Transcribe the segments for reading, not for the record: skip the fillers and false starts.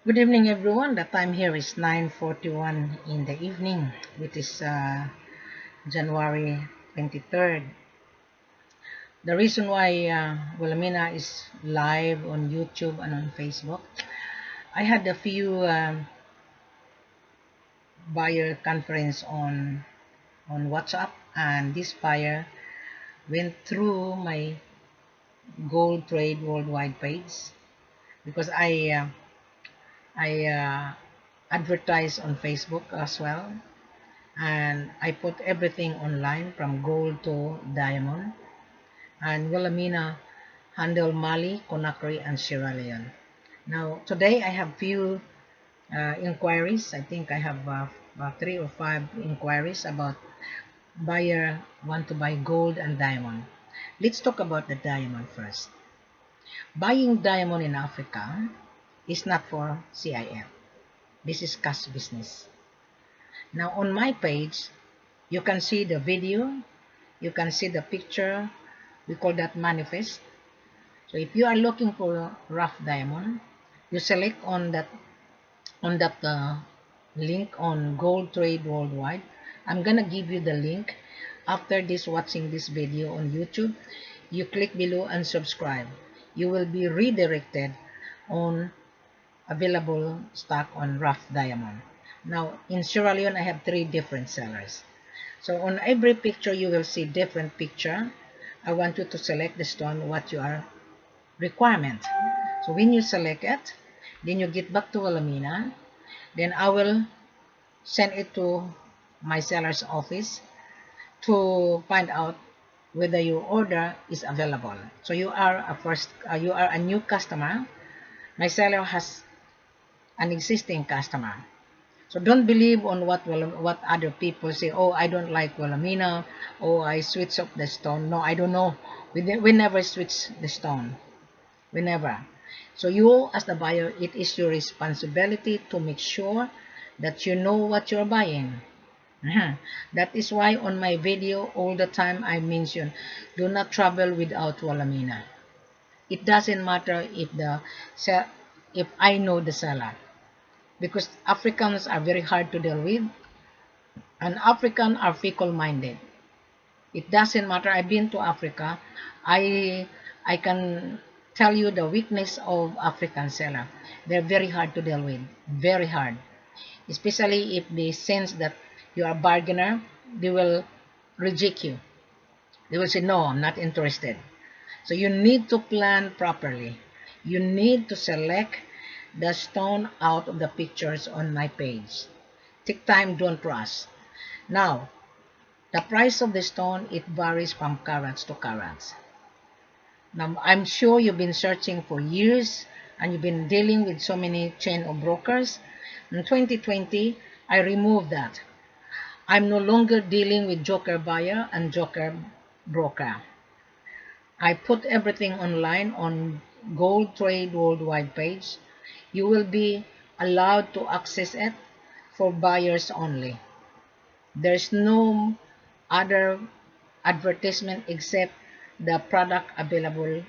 Good evening, everyone. The time here is 9:41 in the evening, which is January 23rd. The reason why Wilhelmina is live on YouTube and on Facebook, I had a few buyer conference on WhatsApp, and this buyer went through my Gold Trade Worldwide page because I advertise on Facebook as well, and I put everything online from gold to diamond. And Wilhelmina handle Mali, Conakry, and Sierra Leone. Now today I have few inquiries. I think I have about 3 or 5 inquiries about buyer want to buy gold and diamond. Let's talk about the diamond first. Buying diamond in Africa is not for CIF. This is cash business. Now on my page, you can see the video, you can see the picture. We call that manifest. So if you are looking for rough diamond, you select on that link on Gold Trade Worldwide. I'm gonna give you the link after watching this video on YouTube. You click below and subscribe. You will be redirected on available stock on rough diamond. Now in Sierra Leone, I have 3 different sellers. So on every picture you will see different picture. I want you to select the stone what your requirement. So when you select it, then you get back to Wilhelmina. Then I will send it to my seller's office to find out whether your order is available. So you are a new customer. My seller has an existing customer. So don't believe on what other people say. Oh, I don't like Wilhelmina. Oh, I switch up the stone. No, I don't know. We never switch the stone. We never. So you as the buyer, it is your responsibility to make sure that you know what you're buying. That is why on my video all the time I mention, do not travel without Wilhelmina. It doesn't matter if I know the seller, because Africans are very hard to deal with, and Africans are fickle-minded. It doesn't matter. I've been to Africa. I can tell you the weakness of African seller. They're very hard to deal with. Very hard. Especially if they sense that you are a bargainer, they will reject you. They will say, no, I'm not interested. So you need to plan properly. You need to select the stone out of the pictures on my page. Take time, don't rush. Now, the price of the stone, it varies from carats to carats. Now, I'm sure you've been searching for years and you've been dealing with so many chain of brokers. In 2020, I removed that. I'm no longer dealing with joker buyer and joker broker. I put everything online on Gold Trade Worldwide page. You will be allowed to access it for buyers only. There's no other advertisement except the product available,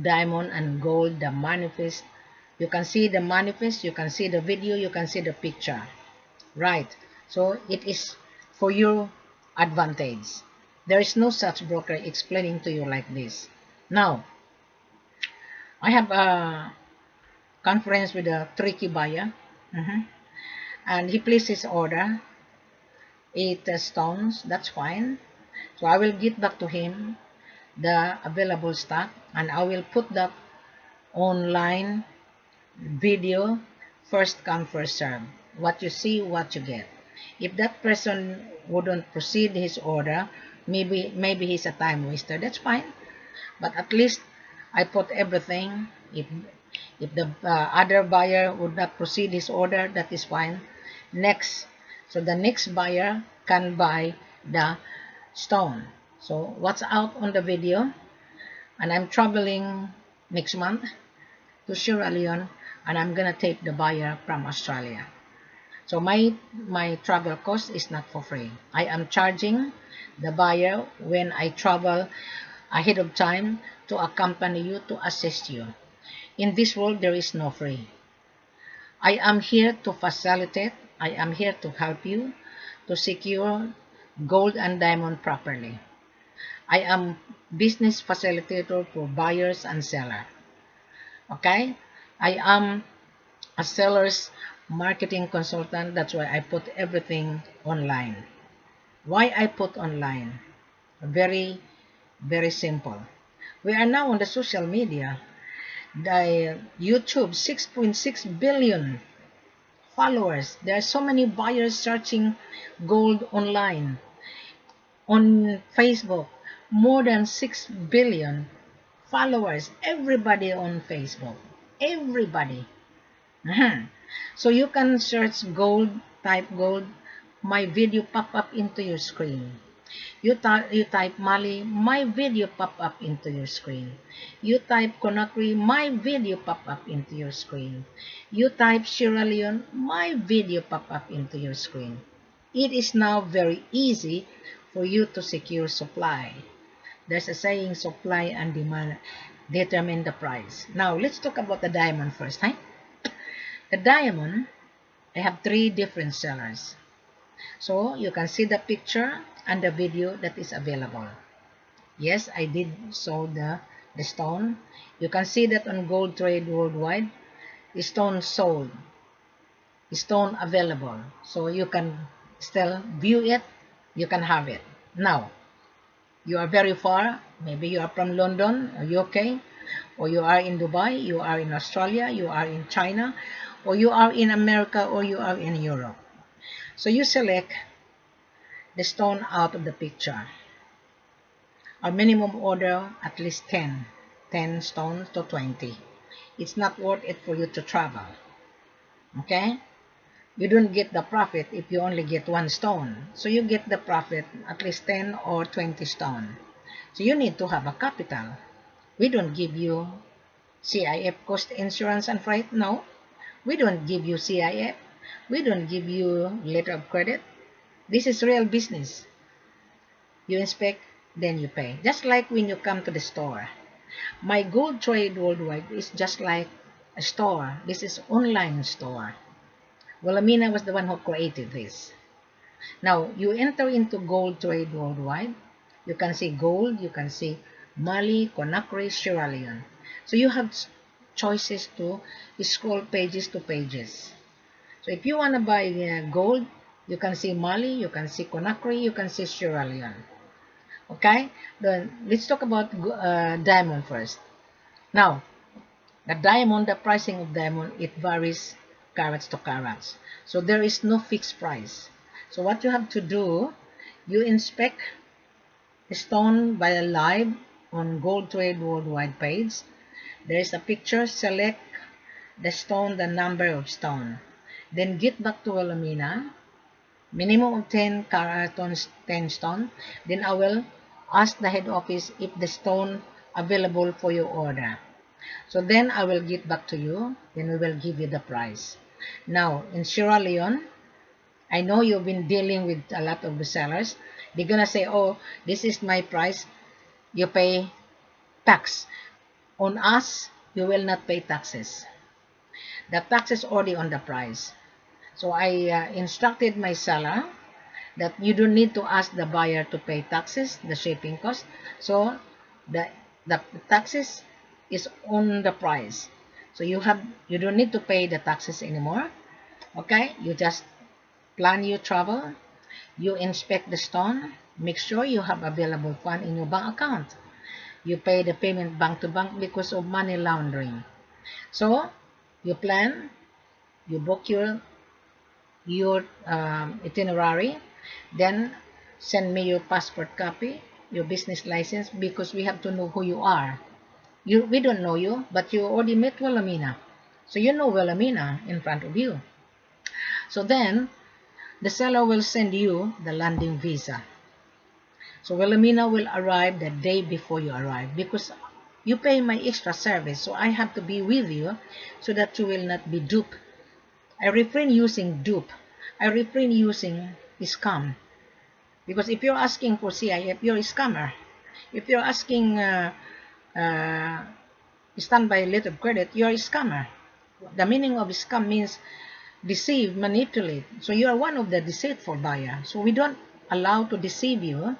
diamond and gold, the manifest. You can see the manifest, you can see the video, you can see the picture. Right. So it is for your advantage. There is no such broker explaining to you like this. Now, I have a conference with a tricky buyer, and he placed his order 8 stones. That's fine. So I will get back to him the available stock, and I will put that online video, first come first serve. What you see, what you get. If that person wouldn't proceed his order, maybe he's a time waster. That's fine. But at least I put everything. If the other buyer would not proceed his order, that is fine. Next, so the next buyer can buy the stone. So what's out on the video? And I'm traveling next month to Sierra Leone, and I'm gonna take the buyer from Australia. So my travel cost is not for free. I am charging the buyer when I travel ahead of time to accompany you, to assist you. In this world, there is no free. I am here to facilitate. I am here to help you to secure gold and diamond properly. I am business facilitator for buyers and seller. Okay? I am a seller's marketing consultant. That's why I put everything online. Why I put online? Very, very simple. We are now on the social media. The YouTube 6.6 billion followers. There are so many buyers searching gold online. On Facebook, more than 6 billion followers. Everybody on Facebook. Everybody. So you can search gold, type gold, my video pop up into your screen. You type Mali, my video pop up into your screen. You type Conakry, my video pop up into your screen. You type Sierra Leone, my video pop up into your screen. It is now very easy for you to secure supply. There's a saying, supply and demand determine the price. Now, let's talk about the diamond first. The diamond, I have 3 different sellers. So, you can see the picture and the video that is available. Yes, I did show the stone. You can see that on Gold Trade Worldwide, the stone sold, the stone available. So, you can still view it, you can have it. Now, you are very far, maybe you are from London or UK, or you are in Dubai, you are in Australia, you are in China, or you are in America, or you are in Europe. So you select the stone out of the picture. Our minimum order at least 10 stones to 20. It's not worth it for you to travel. Okay? You don't get the profit if you only get 1 stone. So you get the profit at least 10 or 20 stone. So you need to have a capital. We don't give you CIF, cost, insurance, and freight. No. We don't give you CIF. We don't give you letter of credit. This is real business. You inspect, then you pay. Just like when you come to the store. My Gold Trade Worldwide is just like a store. This is online store. Wilhelmina was the one who created this. Now, you enter into Gold Trade Worldwide. You can see gold. You can see Mali, Conakry, Sierra Leone. So you have choices to scroll pages to pages. So if you want to buy gold, you can see Mali, you can see Conakry, you can see Sierra Leone. Okay? Then let's talk about diamond first. Now, the diamond, the pricing of diamond, it varies carats to carats. So there is no fixed price. So what you have to do, you inspect the stone by a live on Gold Trade Worldwide page. There is a picture, select the stone, the number of stone. Then get back to Wilhelmina, minimum of 10 cartons, 10 stone. Then I will ask the head office if the stone available for your order. So then I will get back to you, then we will give you the price. Now, in Sierra Leone, I know you've been dealing with a lot of the sellers. They're gonna say, oh, this is my price, you pay tax. On us, you will not pay taxes. The tax is already on the price. So I instructed my seller that you don't need to ask the buyer to pay taxes, the shipping cost. So the taxes is on the price. So you don't need to pay the taxes anymore. Okay, you just plan your travel, you inspect the stone, make sure you have available fund in your bank account. You pay the payment bank to bank because of money laundering. So you plan, you book your itinerary, then send me your passport copy, your business license, because we have to know who you are. We don't know you, but you already met Wilhelmina. So you know Wilhelmina in front of you. So then, the seller will send you the landing visa. So Wilhelmina will arrive the day before you arrive because you pay my extra service. So I have to be with you so that you will not be duped. I refrain using dupe. I refrain using scam. Because if you're asking for CIF, you're a scammer. If you're asking standby letter of credit, you're a scammer. The meaning of scam means deceive, manipulate. So you are one of the deceitful buyer. So we don't allow to deceive you.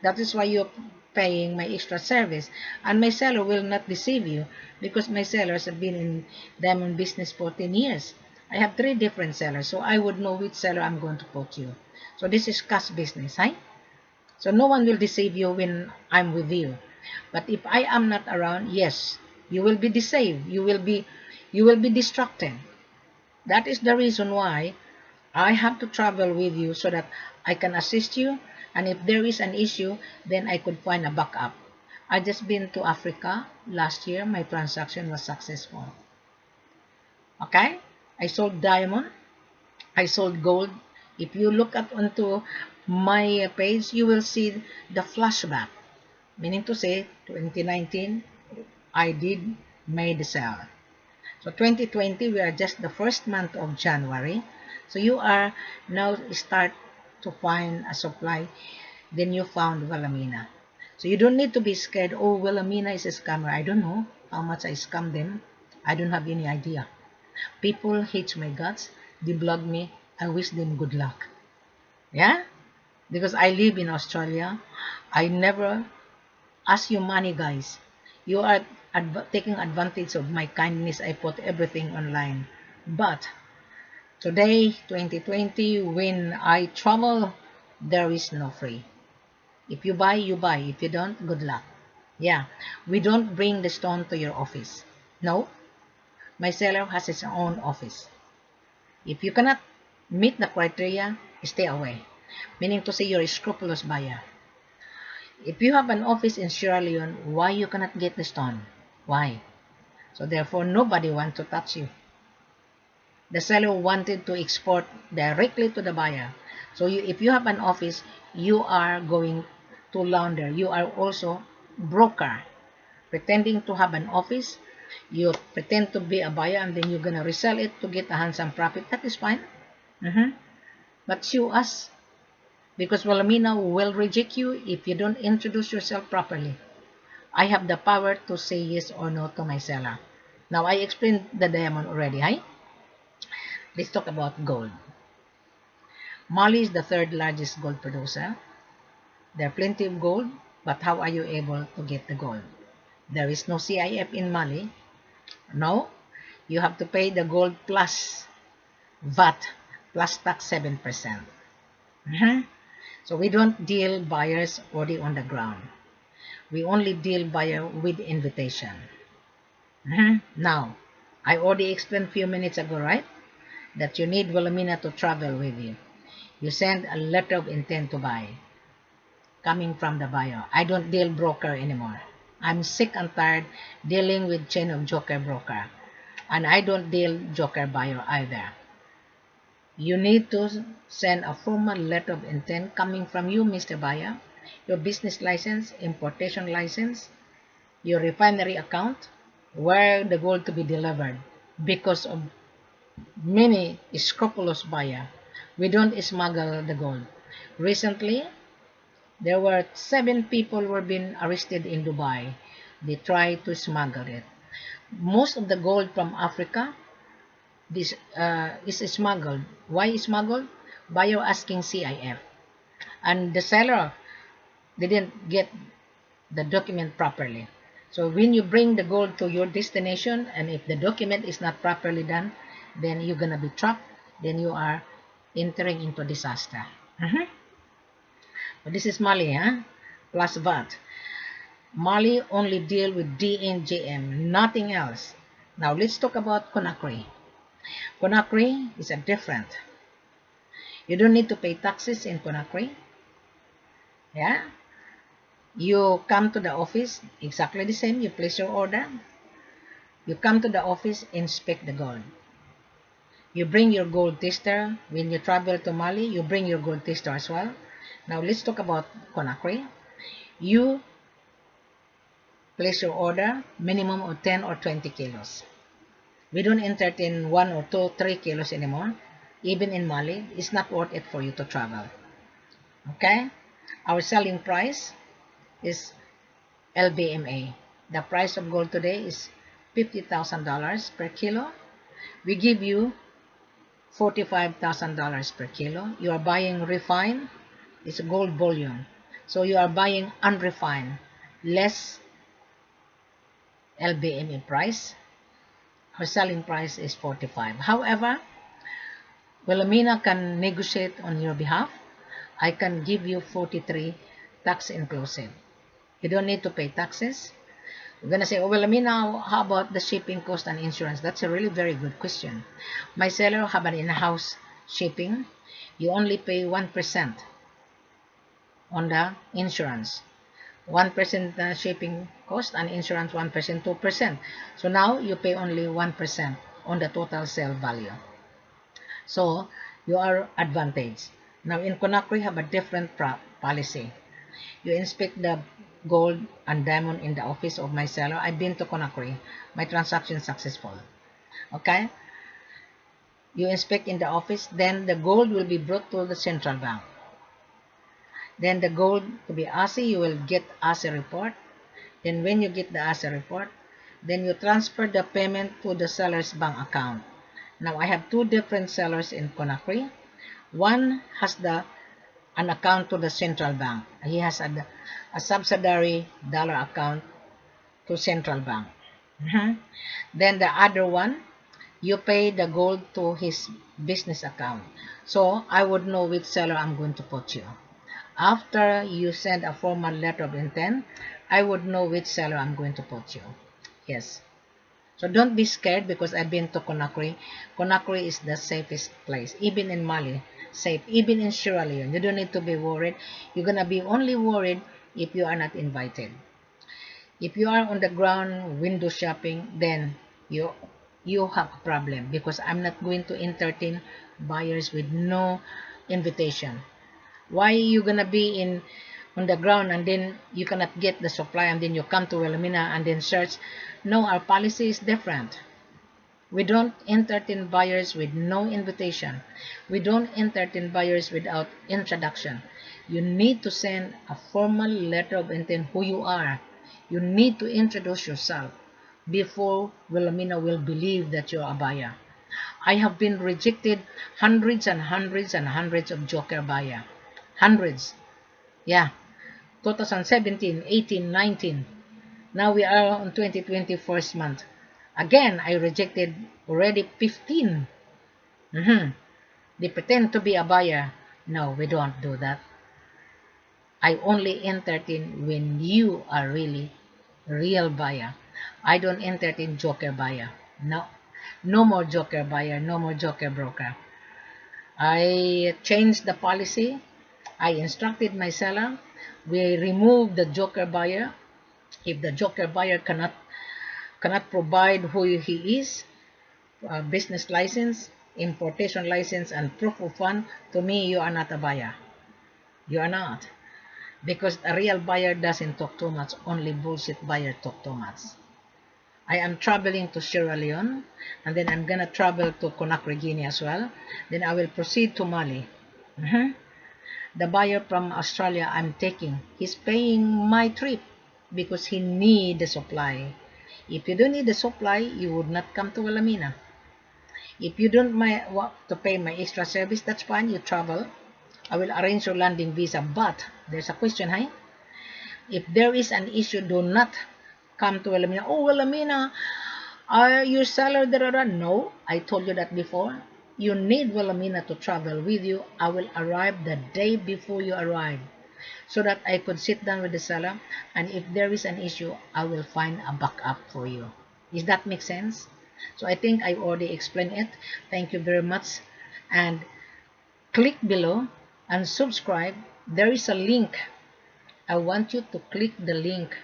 That is why you're paying my extra service. And my seller will not deceive you because my sellers have been in diamond business for 10 years. I have 3 different sellers, so I would know which seller I'm going to put you. So this is cash business, right? So no one will deceive you when I'm with you. But if I am not around, yes, you will be deceived. You will be distracted. That is the reason why I have to travel with you so that I can assist you. And if there is an issue, then I could find a backup. I just been to Africa last year. My transaction was successful. Okay? I sold diamond. I sold gold. If you look up onto my page, you will see the flashback. Meaning to say, 2019, I did made the sale. So 2020, we are just the first month of January. So you are now start to find a supply. Then you found Wilhelmina. So you don't need to be scared. Oh, Wilhelmina is a scammer. I don't know how much I scam them. I don't have any idea. People hate my guts. They blog me. I wish them good luck. Yeah? Because I live in Australia. I never ask you money, guys. You are taking advantage of my kindness. I put everything online. But today, 2020, when I travel, there is no free. If you buy, you buy. If you don't, good luck. Yeah, we don't bring the stone to your office. No, my seller has his own office. If you cannot meet the criteria, stay away. Meaning to say you're a scrupulous buyer. If you have an office in Sierra Leone, why you cannot get the stone? Why? So therefore, nobody wants to touch you. The seller wanted to export directly to the buyer. So if you have an office, you are going to launder. You are also broker. Pretending to have an office, you pretend to be a buyer and then you're going to resell it to get a handsome profit. That is fine. But sue us because Wilhelmina will reject you if you don't introduce yourself properly. I have the power to say yes or no to my seller. Now, I explained the diamond already, right? Let's talk about gold. Mali is the third largest gold producer. There are plenty of gold, but how are you able to get the gold? There is no CIF in Mali. No, you have to pay the gold plus VAT plus tax 7%. So we don't deal buyers already on the ground. We only deal buyer with invitation. Now, I already explained a few minutes ago, right? That you need Wilhelmina to travel with you. You send a letter of intent to buy coming from the buyer. I don't deal broker anymore. I'm sick and tired dealing with chain of joker broker. And I don't deal joker buyer either. You need to send a formal letter of intent coming from you, Mr. Buyer, your business license, importation license, your refinery account, where the gold to be delivered because of many scrupulous buyer. We don't smuggle the gold. Recently, there were 7 people were being arrested in Dubai. They tried to smuggle it. Most of the gold from Africa this is smuggled. Why smuggled? Buyer asking CIF. And the seller didn't get the document properly. So when you bring the gold to your destination and if the document is not properly done, then you're gonna be trapped. Then you are entering into disaster. But this is Mali, plus VAT. Mali only deal with DNGM, nothing else. Now let's talk about Conakry. Conakry is a different. You don't need to pay taxes in Conakry. Yeah. You come to the office, exactly the same. You place your order. You come to the office, inspect the gold. You bring your gold tester. When you travel to Mali, you bring your gold tester as well. Now let's talk about Conakry. You place your order, minimum of 10 or 20 kilos. We don't entertain 1 or 2, 3 kilos anymore. Even in Mali, it's not worth it for you to travel. Okay? Our selling price is LBMA. The price of gold today is $50,000 per kilo. We give you $45,000 per kilo. You are buying refined, it's gold bullion. So you are buying unrefined, less LBME price. Her selling price is 45. However, Wilhelmina can negotiate on your behalf. I can give you 43 tax inclusive. You don't need to pay taxes. You're gonna say, oh, Wilhelmina, how about the shipping cost and insurance? That's a really very good question. My seller have an in-house shipping. You only pay 1% on the insurance. 1% shipping cost and insurance 1%, 2%. So now you pay only 1% on the total sale value. So you are advantaged. Now in Conakry have a different policy. You inspect the gold and diamond in the office of my seller. I've been to Conakry. My transaction successful. Okay? You inspect in the office, then the gold will be brought to the central bank. Then the gold to be ASI, you will get ASI report. Then when you get the ASI report, then you transfer the payment to the seller's bank account. Now I have two different sellers in Conakry. One has an account to the central bank. He has a subsidiary dollar account to central bank. Then the other one, you pay the gold to his business account. So I would know which seller I'm going to put you. After you send a formal letter of intent, I would know which seller I'm going to put you. Yes. So don't be scared because I've been to Conakry. Conakry is the safest place. Even in Mali, safe. Even in Sierra Leone, you don't need to be worried. You're going to be only worried if you are not invited. If you are on the ground window shopping, then you have a problem because I'm not going to entertain buyers with no invitation. Why you gonna be on the ground and then you cannot get the supply and then you come to Wilhelmina and then search? No, our policy is different. We don't entertain buyers with no invitation. We don't entertain buyers without introduction. You need to send a formal letter of intent who you are. You need to introduce yourself before Wilhelmina will believe that you're a buyer. I have been rejected hundreds and hundreds and hundreds of joker buyer. Hundreds. Yeah. 2017, 18, 19. Now we are on 2020 first month. Again, I rejected already 15. They pretend to be a buyer. No, we don't do that. I only entertain when you are really real buyer. I don't entertain joker buyer. No. No more joker buyer. No more joker broker. I changed the policy. I instructed my seller. We remove the joker buyer. If the joker buyer cannot provide who he is, business license, importation license, and proof of fund, to me, you are not a buyer. You are not. Because a real buyer doesn't talk too much. Only bullshit buyer talk too much. I am traveling to Sierra Leone, and then I'm gonna travel to Conakry, Guinea as well. Then I will proceed to Mali. The buyer from Australia I'm taking, he's paying my trip because he need the supply. If you don't need the supply, you would not come to Wilhelmina. If you don't want to pay my extra service, that's fine. You travel. I will arrange your landing visa. But there's a question, hey? If there is an issue, do not come to Wilhelmina. Oh, Wilhelmina, are you seller? No, I told you that before. You need Wilhelmina to travel with you. I will arrive the day before you arrive so that I could sit down with the seller, and if there is an issue, I will find a backup for you. Does that make sense? So I think I already explained it. Thank you very much. And click below and subscribe. There is a link. I want you to click the link.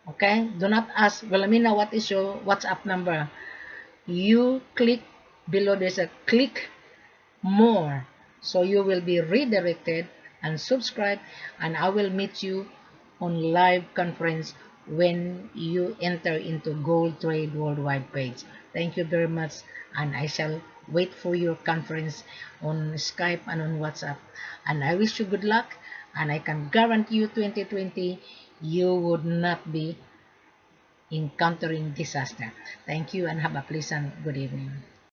Okay? Do not ask, Wilhelmina, what is your WhatsApp number? You click below. There's a click more. So you will be redirected and subscribe, and I will meet you on live conference when you enter into Gold Trade Worldwide page. Thank you very much, and I shall wait for your conference on Skype and on WhatsApp. And I wish you good luck, and I can guarantee you 2020 you would not be encountering disaster. Thank you and have a pleasant good evening.